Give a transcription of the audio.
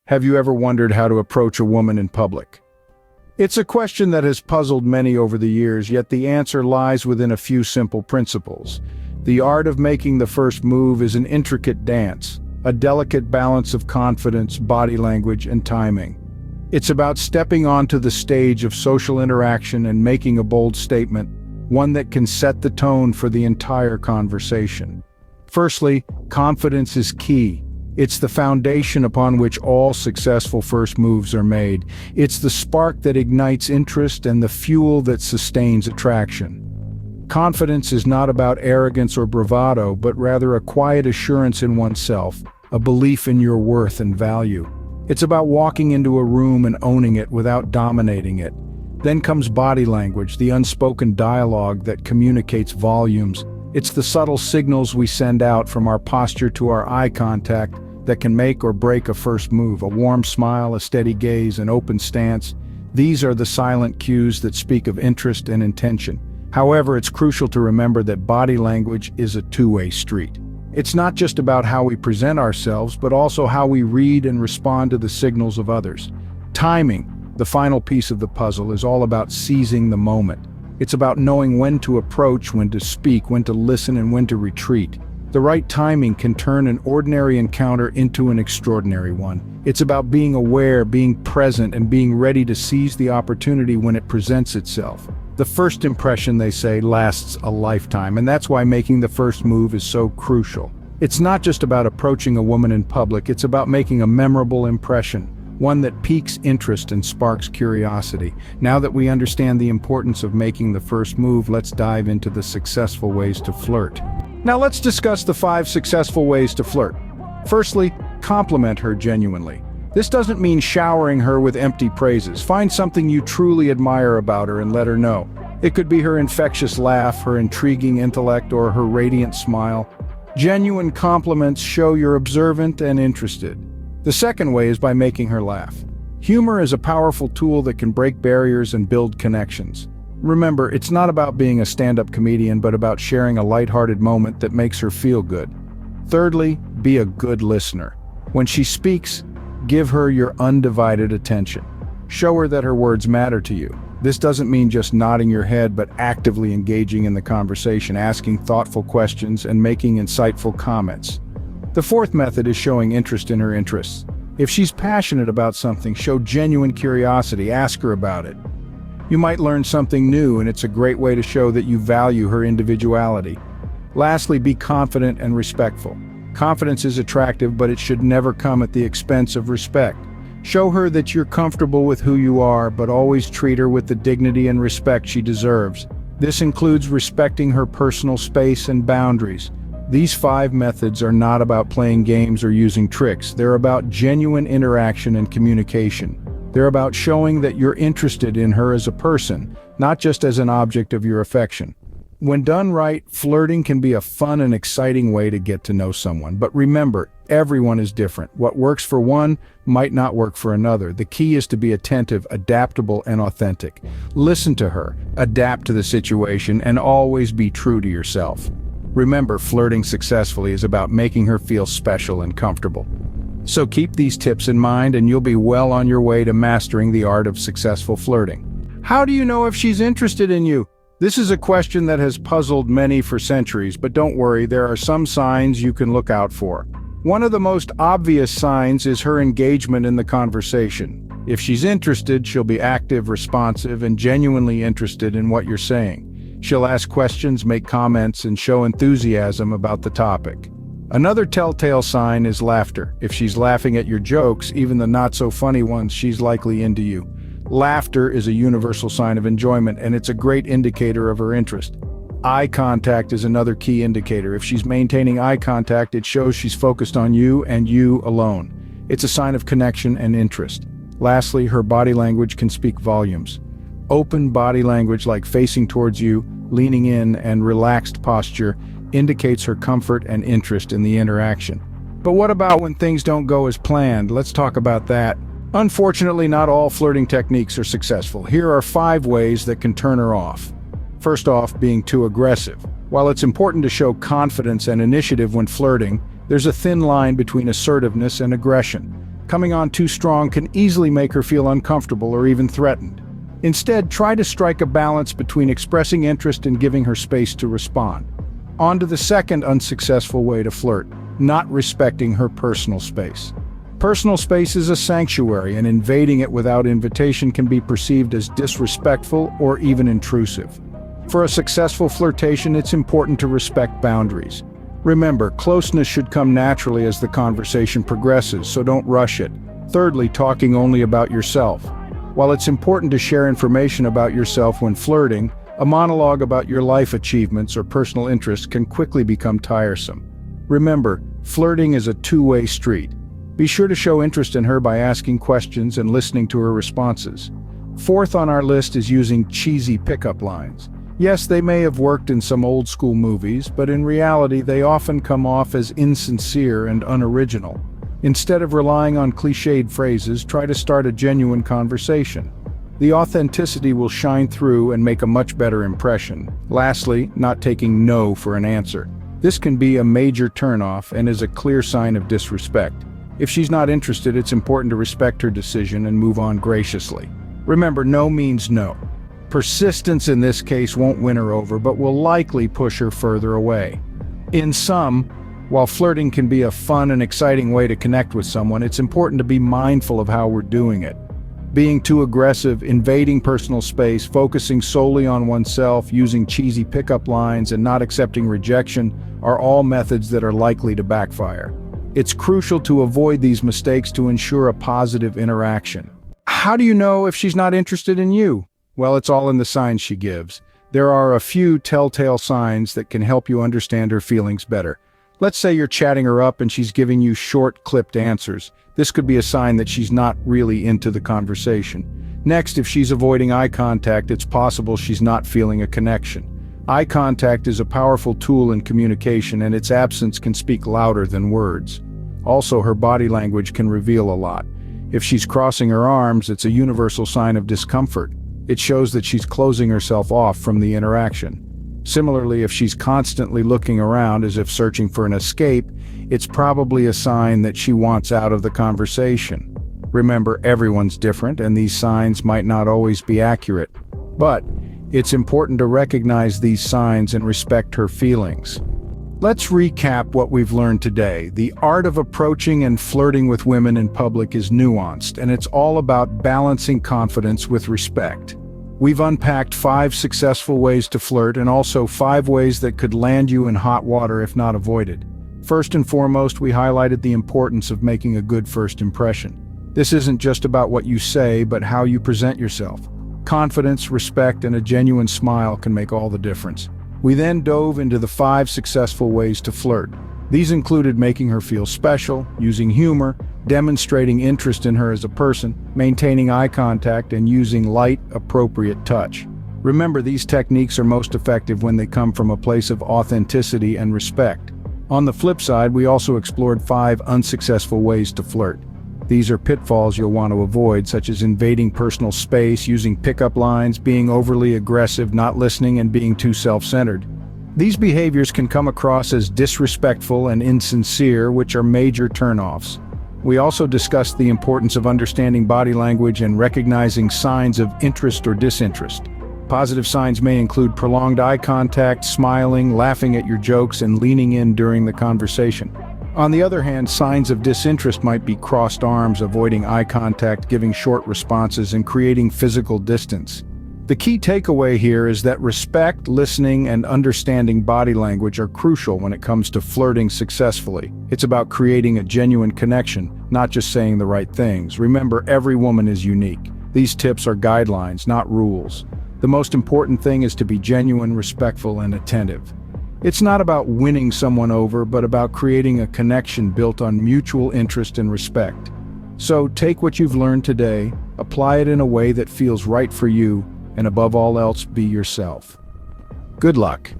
Have you ever wondered how to approach a woman in public? It's a question that has puzzled many over the years, yet the answer lies within a few simple principles. The art of making the first move is an intricate dance, a delicate balance of confidence, body language, and timing. It's about stepping onto the stage of social interaction and making a bold statement, one that can set the tone for the entire conversation. Firstly, confidence is key. It's the foundation upon which all successful first moves are made. It's the spark that ignites interest and the fuel that sustains attraction. Confidence is not about arrogance or bravado, but rather a quiet assurance in oneself, a belief in your worth and value. It's about walking into a room and owning it without dominating it. Then comes body language, the unspoken dialogue that communicates volumes. It's the subtle signals we send out, from our posture to our eye contact, that can make or break a first move. A warm smile, a steady gaze, an open stance. These are the silent cues that speak of interest and intention. However, it's crucial to remember that body language is a two-way street. It's not just about how we present ourselves, but also how we read and respond to the signals of others. Timing, the final piece of the puzzle, is all about seizing the moment. It's about knowing when to approach, when to speak, when to listen, and when to retreat. The right timing can turn an ordinary encounter into an extraordinary one. It's about being aware, being present, and being ready to seize the opportunity when it presents itself. The first impression, they say, lasts a lifetime, and that's why making the first move is so crucial. It's not just about approaching a woman in public, it's about making a memorable impression, one that piques interest and sparks curiosity. Now that we understand the importance of making the first move, let's dive into the successful ways to flirt. Now let's discuss the 5 successful ways to flirt. Firstly, compliment her genuinely. This doesn't mean showering her with empty praises. Find something you truly admire about her and let her know. It could be her infectious laugh, her intriguing intellect, or her radiant smile. Genuine compliments show you're observant and interested. The second way is by making her laugh. Humor is a powerful tool that can break barriers and build connections. Remember, it's not about being a stand-up comedian, but about sharing a lighthearted moment that makes her feel good. Thirdly, be a good listener. When she speaks, give her your undivided attention. Show her that her words matter to you. This doesn't mean just nodding your head, but actively engaging in the conversation, asking thoughtful questions, and making insightful comments. The fourth method is showing interest in her interests. If she's passionate about something, show genuine curiosity, ask her about it. You might learn something new, and it's a great way to show that you value her individuality. Lastly, be confident and respectful. Confidence is attractive, but it should never come at the expense of respect. Show her that you're comfortable with who you are, but always treat her with the dignity and respect she deserves. This includes respecting her personal space and boundaries. These 5 methods are not about playing games or using tricks. They're about genuine interaction and communication. They're about showing that you're interested in her as a person, not just as an object of your affection. When done right, flirting can be a fun and exciting way to get to know someone. But remember, everyone is different. What works for one might not work for another. The key is to be attentive, adaptable, and authentic. Listen to her, adapt to the situation, and always be true to yourself. Remember, flirting successfully is about making her feel special and comfortable. So keep these tips in mind, and you'll be well on your way to mastering the art of successful flirting. How do you know if she's interested in you? This is a question that has puzzled many for centuries, but don't worry, there are some signs you can look out for. One of the most obvious signs is her engagement in the conversation. If she's interested, she'll be active, responsive, and genuinely interested in what you're saying. She'll ask questions, make comments, and show enthusiasm about the topic. Another telltale sign is laughter. If she's laughing at your jokes, even the not-so-funny ones, she's likely into you. Laughter is a universal sign of enjoyment, and it's a great indicator of her interest. Eye contact is another key indicator. If she's maintaining eye contact, it shows she's focused on you and you alone. It's a sign of connection and interest. Lastly, her body language can speak volumes. Open body language, like facing towards you, leaning in, and relaxed posture, indicates her comfort and interest in the interaction. But what about when things don't go as planned? Let's talk about that. Unfortunately, not all flirting techniques are successful. Here are 5 ways that can turn her off. First off, being too aggressive. While it's important to show confidence and initiative when flirting, there's a thin line between assertiveness and aggression. Coming on too strong can easily make her feel uncomfortable or even threatened. Instead, try to strike a balance between expressing interest and giving her space to respond. On to the second unsuccessful way to flirt: not respecting her personal space. Personal space is a sanctuary, and invading it without invitation can be perceived as disrespectful or even intrusive. For a successful flirtation, it's important to respect boundaries. Remember, closeness should come naturally as the conversation progresses, so don't rush it. Thirdly, talking only about yourself. While it's important to share information about yourself when flirting, a monologue about your life achievements or personal interests can quickly become tiresome. Remember, flirting is a two-way street. Be sure to show interest in her by asking questions and listening to her responses. Fourth on our list is using cheesy pickup lines. Yes, they may have worked in some old-school movies, but in reality they often come off as insincere and unoriginal. Instead of relying on cliched phrases, try to start a genuine conversation. The authenticity will shine through and make a much better impression. Lastly, not taking no for an answer. This can be a major turnoff and is a clear sign of disrespect. If she's not interested, it's important to respect her decision and move on graciously. Remember, no means no. Persistence in this case won't win her over, but will likely push her further away. In sum, while flirting can be a fun and exciting way to connect with someone, it's important to be mindful of how we're doing it. Being too aggressive, invading personal space, focusing solely on oneself, using cheesy pickup lines, and not accepting rejection are all methods that are likely to backfire. It's crucial to avoid these mistakes to ensure a positive interaction. How do you know if she's not interested in you? Well, it's all in the signs she gives. There are a few telltale signs that can help you understand her feelings better. Let's say you're chatting her up and she's giving you short, clipped answers. This could be a sign that she's not really into the conversation. Next, if she's avoiding eye contact, it's possible she's not feeling a connection. Eye contact is a powerful tool in communication, and its absence can speak louder than words. Also, her body language can reveal a lot. If she's crossing her arms, it's a universal sign of discomfort. It shows that she's closing herself off from the interaction. Similarly, if she's constantly looking around as if searching for an escape, it's probably a sign that she wants out of the conversation. Remember, everyone's different, and these signs might not always be accurate. But it's important to recognize these signs and respect her feelings. Let's recap what we've learned today. The art of approaching and flirting with women in public is nuanced, and it's all about balancing confidence with respect. We've unpacked 5 successful ways to flirt and also 5 ways that could land you in hot water if not avoided. First and foremost, we highlighted the importance of making a good first impression. This isn't just about what you say, but how you present yourself. Confidence, respect, and a genuine smile can make all the difference. We then dove into the 5 successful ways to flirt. These included making her feel special, using humor, demonstrating interest in her as a person, maintaining eye contact, and using light, appropriate touch. Remember, these techniques are most effective when they come from a place of authenticity and respect. On the flip side, we also explored 5 unsuccessful ways to flirt. These are pitfalls you'll want to avoid, such as invading personal space, using pickup lines, being overly aggressive, not listening, and being too self-centered. These behaviors can come across as disrespectful and insincere, which are major turnoffs. We also discussed the importance of understanding body language and recognizing signs of interest or disinterest. Positive signs may include prolonged eye contact, smiling, laughing at your jokes, and leaning in during the conversation. On the other hand, signs of disinterest might be crossed arms, avoiding eye contact, giving short responses, and creating physical distance. The key takeaway here is that respect, listening, and understanding body language are crucial when it comes to flirting successfully. It's about creating a genuine connection, not just saying the right things. Remember, every woman is unique. These tips are guidelines, not rules. The most important thing is to be genuine, respectful, and attentive. It's not about winning someone over, but about creating a connection built on mutual interest and respect. So take what you've learned today, apply it in a way that feels right for you, and above all else, be yourself. Good luck.